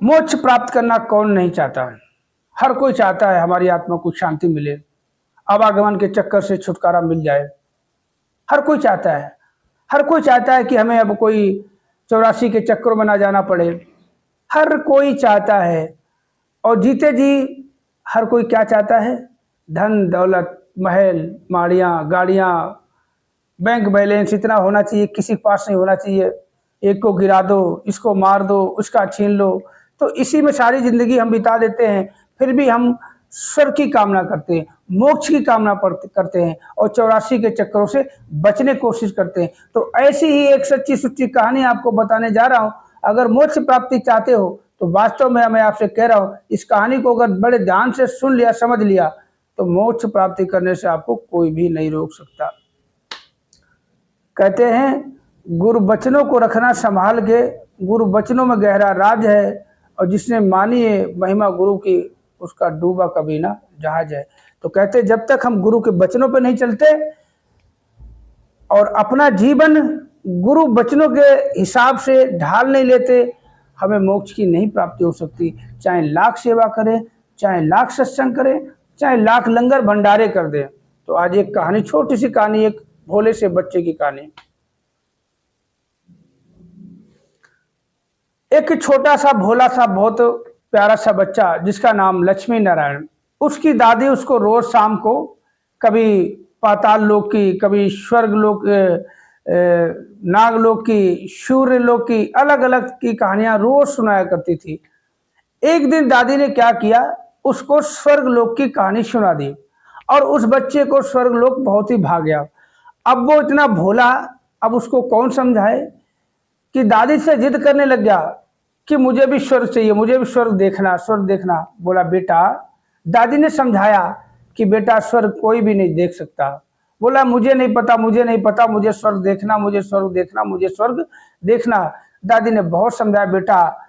मोक्ष प्राप्त करना कौन नहीं चाहता है। हर कोई चाहता है हमारी आत्मा को शांति मिले, आवागमन के चक्कर से छुटकारा मिल जाए। हर कोई चाहता है, हर कोई चाहता है कि हमें अब कोई 84 के चक्करों में ना जाना पड़े। हर कोई चाहता है, और जीते जी हर कोई क्या चाहता है? धन दौलत, महल माड़ियाँ गाड़ियाँ, बैंक बैलेंस इतना होना चाहिए, किसी के पास नहीं होना चाहिए। एक को गिरा दो, इसको मार दो, उसका छीन लो, तो इसी में सारी जिंदगी हम बिता देते हैं। फिर भी हम स्वर्ग की कामना करते हैं, मोक्ष की कामना करते हैं, और 84 के चक्करों से बचने की कोशिश करते हैं। तो ऐसी ही एक सच्ची सुच्ची कहानी आपको बताने जा रहा हूँ। अगर मोक्ष प्राप्ति चाहते हो तो वास्तव में मैं आपसे कह रहा हूँ, इस कहानी को अगर बड़े ध्यान से सुन लिया, समझ लिया, तो मोक्ष प्राप्ति करने से आपको कोई भी नहीं रोक सकता। कहते हैं गुरु वचनों को रखना संभाल के, गुरु वचनों में गहरा राज है, और जिसने मानी है महिमा गुरु की, उसका डूबा कभी ना जहाज है। तो कहते जब तक हम गुरु के वचनों पर नहीं चलते और अपना जीवन गुरु वचनों के हिसाब से ढाल नहीं लेते, हमें मोक्ष की नहीं प्राप्ति हो सकती। चाहे लाख सेवा करें, चाहे लाख सत्संग करें, चाहे लाख लंगर भंडारे कर दें। तो आज एक कहानी, छोटी सी कहानी, एक भोले से बच्चे की कहानी। एक छोटा सा भोला सा बहुत प्यारा सा बच्चा जिसका नाम लक्ष्मी नारायण। उसकी दादी उसको रोज शाम को कभी पाताल लोक की, कभी स्वर्ग लोक, नागलोक की, सूर्य लोक की, अलग अलग की कहानियां रोज सुनाया करती थी। एक दिन दादी ने क्या किया, उसको स्वर्ग लोक की कहानी सुना दी, और उस बच्चे को स्वर्ग लोक बहुत ही भाग गया। अब वो इतना भोला, अब उसको कौन समझाए, कि दादी से जिद करने लग गया कि मुझे भी स्वर्ग चाहिए, मुझे भी स्वर्ग देखना, स्वर्ग देखना। बोला बेटा, दादी ने समझाया कि बेटा स्वर्ग कोई भी नहीं देख सकता। बोला मुझे नहीं पता, मुझे नहीं पता, मुझे स्वर्ग देखना, मुझे स्वर्ग देखना, मुझे स्वर्ग देखना। दादी ने बहुत समझाया, बेटा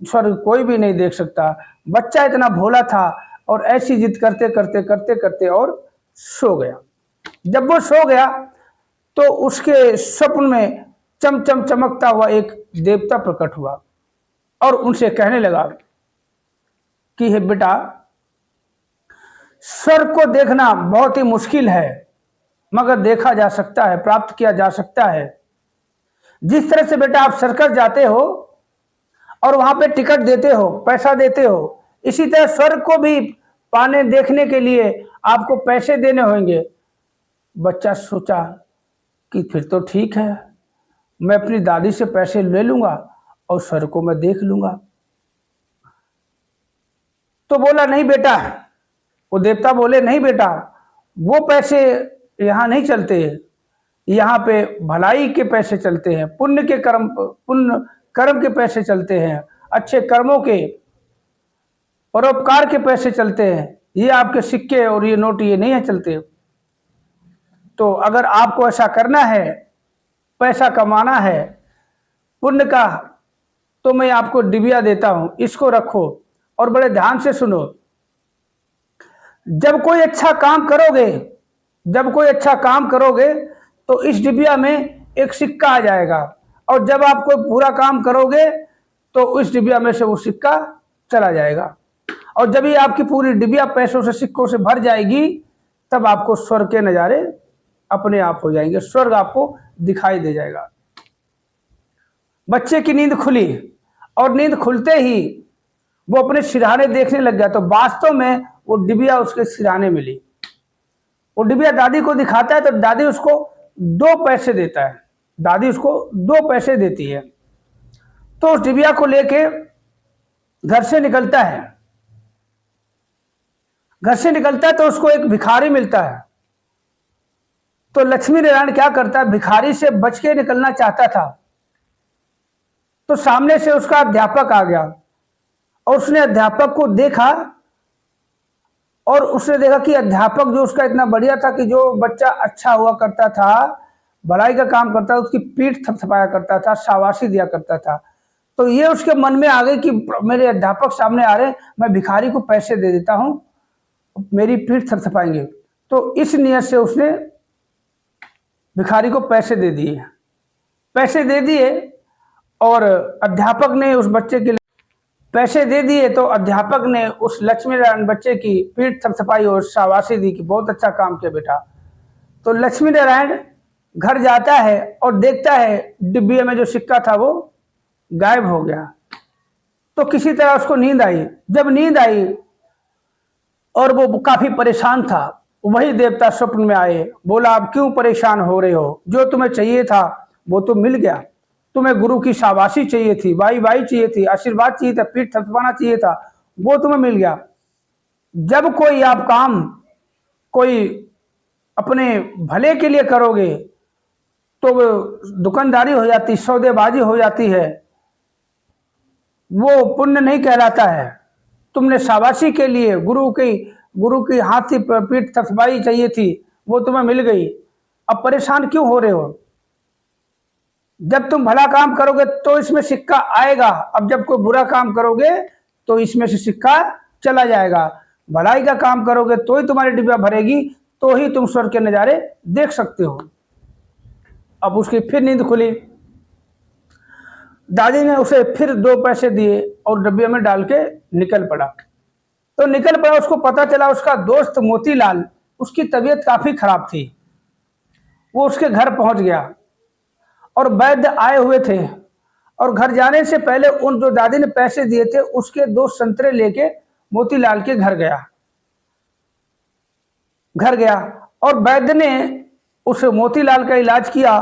स्वर्ग कोई भी नहीं देख सकता। बच्चा इतना भोला था, और ऐसी जिद करते करते करते करते और सो गया। जब वो सो गया तो उसके स्वप्न में चमचम चमकता हुआ एक देवता प्रकट हुआ, और उनसे कहने लगा कि हे बेटा, स्वर्ग को देखना बहुत ही मुश्किल है, मगर देखा जा सकता है, प्राप्त किया जा सकता है। जिस तरह से बेटा आप सर्कस जाते हो और वहां पे टिकट देते हो, पैसा देते हो, इसी तरह स्वर्ग को भी पाने देखने के लिए आपको पैसे देने होंगे। बच्चा सोचा कि फिर तो ठीक है, मैं अपनी दादी से पैसे ले लूंगा और स्वर्ग को मैं देख लूंगा। तो बोला नहीं बेटा, वो देवता बोले नहीं बेटा, वो पैसे यहाँ नहीं चलते, यहाँ पे भलाई के पैसे चलते हैं, पुण्य कर्म के पैसे चलते हैं, अच्छे कर्मों के, परोपकार के पैसे चलते हैं। ये आपके सिक्के और ये नोट ये नहीं है चलते। तो अगर आपको ऐसा करना है, पैसा कमाना है पुण्य का, तो मैं आपको डिबिया देता हूं, इसको रखो और बड़े ध्यान से सुनो। जब कोई अच्छा काम करोगे तो इस डिबिया में एक सिक्का आ जाएगा, और जब आप कोई बुरा काम करोगे तो इस डिबिया में से वो सिक्का चला जाएगा। और जब ये आपकी पूरी डिबिया पैसों से, सिक्कों से भर जाएगी, तब आपको स्वर्ग के नज़ारे अपने आप हो जाएंगे, स्वर्ग आपको दिखाई दे जाएगा। बच्चे की नींद खुली, और नींद खुलते ही वो अपने सिरहाने देखने लग गया। तो वास्तव में वो डिबिया उसके सिरहाने मिली। वो डिबिया दादी को दिखाता है, तो दादी उसको 2 पैसे देता है, दादी उसको 2 पैसे देती है। तो उस डिबिया को लेके घर से निकलता है। तो उसको एक भिखारी मिलता है। तो लक्ष्मी नारायण क्या करता है, भिखारी से बच के निकलना चाहता था, तो सामने से उसका अध्यापक आ गया, और उसने अध्यापक को देखा, और उसने देखा कि अध्यापक जो उसका इतना बढ़िया था, कि जो बच्चा अच्छा हुआ करता था, भलाई का काम करता था, उसकी पीठ थपथपाया करता था, शाबाशी दिया करता था। तो ये उसके मन में आ गई कि मेरे अध्यापक सामने आ रहे, मैं भिखारी को पैसे दे देता हूं, मेरी पीठ थपथपाएंगे। तो इस नियत से उसने भिखारी को पैसे दे दिए, और अध्यापक ने उस बच्चे के लिए पैसे दे दिए तो अध्यापक ने उस लक्ष्मी नारायण बच्चे की पीठ थपथपाई और शाबाशी दी कि बहुत अच्छा काम किया बेटा। तो लक्ष्मी नारायण घर जाता है और देखता है डिब्बे में जो सिक्का था वो गायब हो गया। तो किसी तरह उसको नींद आई। जब नींद आई और वो काफी परेशान था, वही देवता स्वप्न में आए। बोला, आप क्यों परेशान हो रहे हो? जो तुम्हें चाहिए था वो तो मिल गया। तुम्हें गुरु की शाबाशी चाहिए थी, वाई वाई चाहिए थी, आशीर्वाद चाहिए था, पीठ थपथपाना चाहिए था, वो तुम्हें मिल गया। जब कोई आप काम कोई अपने भले के लिए करोगे तो दुकानदारी हो जाती, सौदेबाजी हो जाती है, वो पुण्य नहीं कहलाता है। तुमने शाबाशी के लिए गुरु की हाथ की पीठ थपथपाई चाहिए थी, वो तुम्हें मिल गई। अब परेशान क्यों हो रहे हो? जब तुम भला काम करोगे तो इसमें सिक्का आएगा, अब जब कोई बुरा काम करोगे तो इसमें से सिक्का चला जाएगा। भलाई का काम करोगे तो ही तुम्हारी डिब्बा भरेगी, तो ही तुम स्वर्ग के नज़ारे देख सकते हो। अब उसकी फिर नींद खुली। दादी ने उसे फिर 2 पैसे दिए और डिब्बे में डाल के निकल पड़ा। तो निकल पड़ा, उसको पता चला उसका दोस्त मोतीलाल, उसकी तबीयत काफी खराब थी। वो उसके घर पहुंच गया और वैद्य आए हुए थे, और घर जाने से पहले उन जो दादी ने पैसे दिए थे उसके 2 संतरे लेके मोतीलाल के घर गया और वैद्य ने उस मोतीलाल का इलाज किया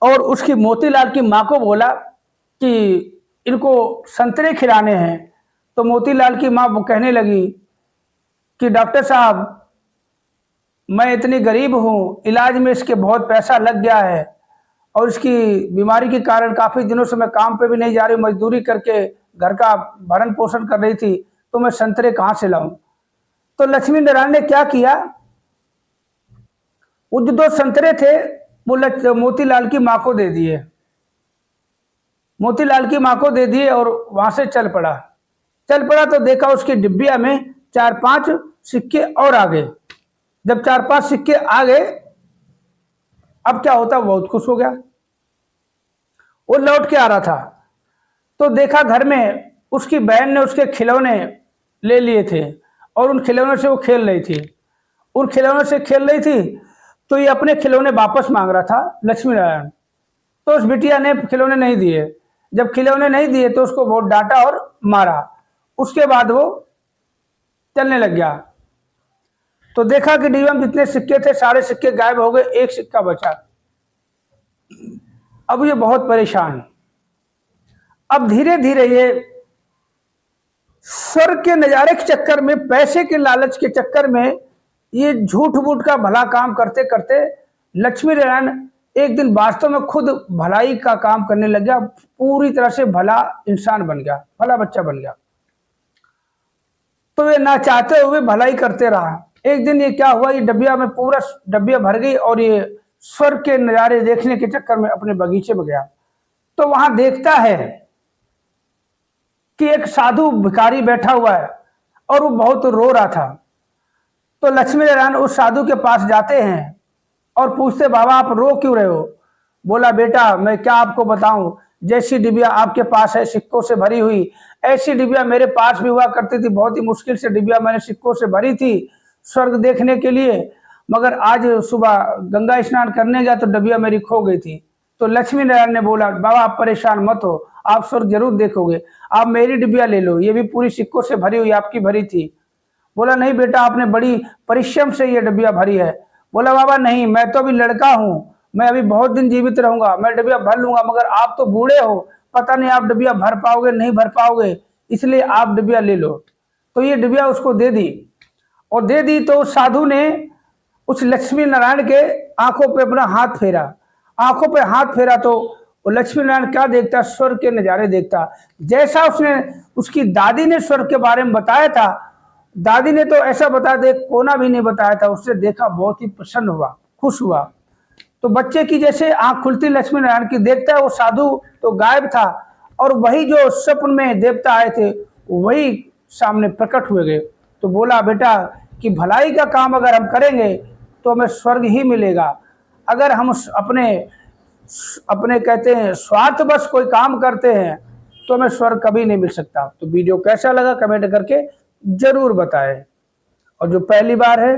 और उसकी मोतीलाल की माँ को बोला कि इनको संतरे खिलाने हैं। तो मोतीलाल की माँ कहने लगी कि डॉक्टर साहब, मैं इतनी गरीब हूँ, इलाज में इसके बहुत पैसा लग गया है और इसकी बीमारी के कारण काफ़ी दिनों से मैं काम पे भी नहीं जा रही, मजदूरी करके घर का भरण पोषण कर रही थी, तो मैं संतरे कहाँ से लाऊं? तो लक्ष्मी नारायण ने क्या किया, वो जो 2 संतरे थे वो मोतीलाल की माँ को दे दिए। मोतीलाल की माँ को दे दिए और वहां से चल पड़ा तो देखा उसकी डिब्बिया में 4-5 सिक्के और आ गए। जब 4-5 सिक्के आ गए, अब क्या होता, बहुत खुश हो गया। वो लौट के आ रहा था तो देखा घर में उसकी बहन ने उसके खिलौने ले लिए थे और उन खिलौनों से वो खेल रही थी। उन खिलौनों से खेल रही थी तो ये अपने खिलौने वापस मांग रहा था लक्ष्मी नारायण। तो उस बिटिया ने खिलौने नहीं दिए। जब खिलौने नहीं दिए तो उसको बहुत डांटा और मारा। उसके बाद वो चलने लग गया तो देखा कि डिब्बे में जितने सिक्के थे सारे सिक्के गायब हो गए, 1 सिक्का बचा। अब ये बहुत परेशान। अब धीरे धीरे ये स्वर्ग के नजारे के चक्कर में, पैसे के लालच के चक्कर में, ये झूठ मूठ का भला काम करते करते लक्ष्मी नारायण एक दिन वास्तव में खुद भलाई का काम करने लग गया। पूरी तरह से भला इंसान बन गया, भला बच्चा बन गया। तो वे ना चाहते हुए भलाई करते रहा। एक दिन ये क्या हुआ, ये डब्बिया में पूरा डब्बिया भर गई और ये स्वर्ग के नजारे देखने के चक्कर में अपने बगीचे में गया। तो वहां देखता है कि एक साधु भिखारी बैठा हुआ है और वो बहुत रो रहा था। तो लक्ष्मी नारायण उस साधु के पास जाते हैं और पूछते, बाबा आप रो क्यों रहे हो? बोला, बेटा मैं क्या आपको बताऊं, जैसी डिबिया आपके पास है सिक्कों से भरी हुई, ऐसी डिबिया मेरे पास भी हुआ करती थी। बहुत ही मुश्किल से डिबिया मैंने सिक्कों से भरी थी स्वर्ग देखने के लिए, मगर आज सुबह गंगा स्नान करने गया तो डिबिया मेरी खो गई थी। तो लक्ष्मी नारायण ने बोला, बाबा आप परेशान मत हो, आप स्वर्ग जरूर देखोगे, आप मेरी डिबिया ले लो, ये भी पूरी सिक्कों से भरी हुई आपकी भरी थी। बोला, नहीं बेटा आपने बड़ी परिश्रम से ये डिबिया भरी है। बोला, बाबा नहीं, मैं तो अभी लड़का हूँ, मैं अभी बहुत दिन जीवित रहूंगा, मैं डिबिया भर लूंगा, मगर आप तो बूढ़े हो, पता नहीं आप डिबिया भर पाओगे नहीं भर पाओगे, इसलिए आप डिबिया ले लो। तो ये डिबिया उसको दे दी और दे दी तो साधु ने उस लक्ष्मी नारायण के आंखों पे अपना हाथ फेरा। आंखों पे हाथ फेरा तो लक्ष्मी नारायण क्या देखता, स्वर्ग के नजारे देखता। जैसा उसने उसकी दादी ने स्वर्ग के बारे में बताया था, दादी ने तो ऐसा बताया था, कोना भी नहीं बताया था। उससे देखा, बहुत ही प्रसन्न हुआ, खुश हुआ। तो बच्चे की जैसे आंख खुलती लक्ष्मी नारायण की, देखता है वो साधु तो गायब था और वही जो स्वप्न में देवता आए थे वही सामने प्रकट हुए गए। तो बोला, बेटा कि भलाई का काम अगर हम करेंगे तो हमें स्वर्ग ही मिलेगा। अगर हम अपने कहते हैं स्वार्थवश कोई काम करते हैं तो हमें स्वर्ग कभी नहीं मिल सकता। तो वीडियो कैसा लगा कमेंट करके जरूर बताएं। और जो पहली बार है